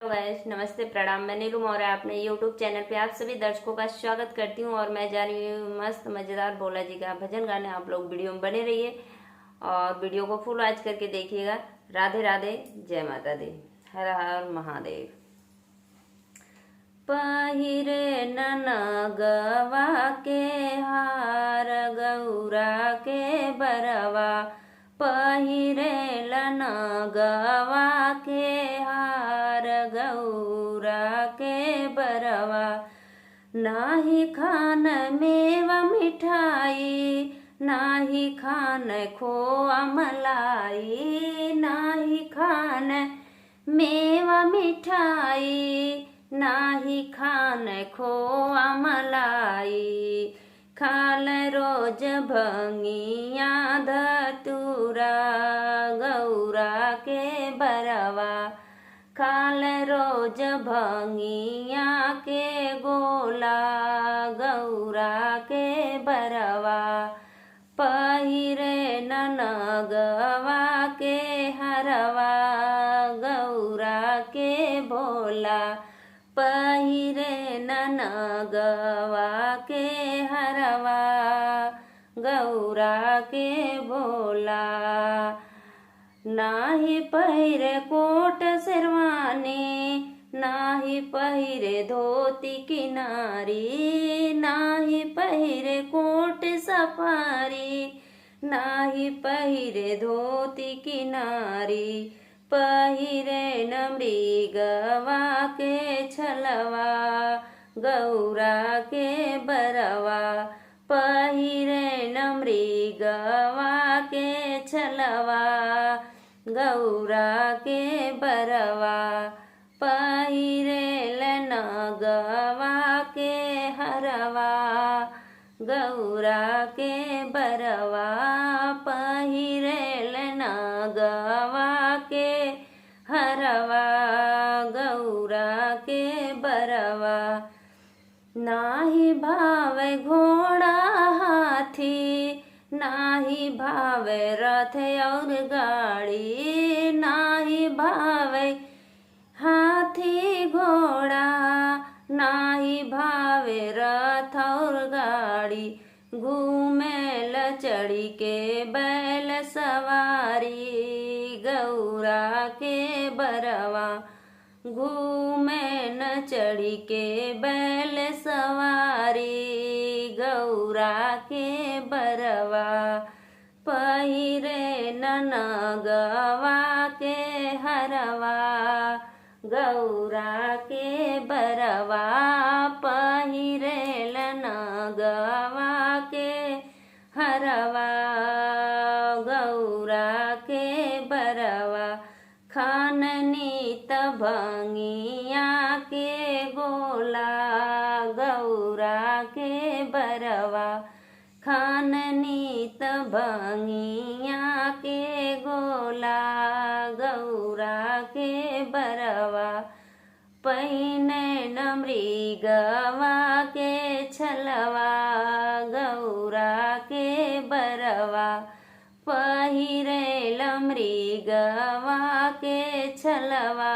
Guys, नमस्ते, प्रणाम। मैं नीलू मौर्य अपने यूट्यूब चैनल पे आप सभी दर्शकों का स्वागत करती हूँ। और मैं जा रही हूँ मस्त मज़ेदार भोला जी का भजन गाने। आप लोग वीडियो में बने रहिए और वीडियो को फुल वॉच करके देखिएगा। राधे राधे, जय माता दी, हर हर महादेव। पहिरे ननगवा के हार गौरा के बरवा, पहिरे ननगवा के हार गौरा के बरवा। नाही खान मेवा मिठाई, नाही खान खोआ मलाई, नाही खान मेवा मिठाई, नाही खान खोआ मलाई। खाल रोज भंगिया धतूरा गौरा के बरवा, खाल रोज भंगिया के गोला गौरा के बरवा। पहिरे ननगवा के हरवा गौरा के भोला, पहिरे ननगवा के हरवा गौरा के भोला। नाही पहिरे कोट शेरवानी, नाही पहिरे धोती किनारी, नाही पहिरे कोट सफारी, नाही पहिरे धोती किनारी। पहिरे न मृगवा के छलवा गौरा के बरवा, पहिरे न मृगवा के छलवा गौरा के बरवा। पहिरे नगवा के हरवा गौरा के बरवा, पहिरे नगवा के हरवा गौरा के बरवा। नाही भावे घोड़ा हाथी, नाही भावे रथ और गाड़ी, नाही भावे हाथी घोड़ा, नाही भावे रथ और गाड़ी। घूमेल चढ़ी के बैल सवारी गौरा के बरवा, घूमे न चढ़ी के बैल सवारी गौरा के बरवा। पहिरे ननगवा के हरवा गौरा के बरवा, पहिरे ननगवा के हरवा गौरा के बरवा। खाननी भंगिया के गोला गौरा के बरवा, खाननी भंगिया के गोला गौरा के बरवा। पहिने न मृगवा के छलवा गौरा के बरवा, पहिरे मृगवा के छलवा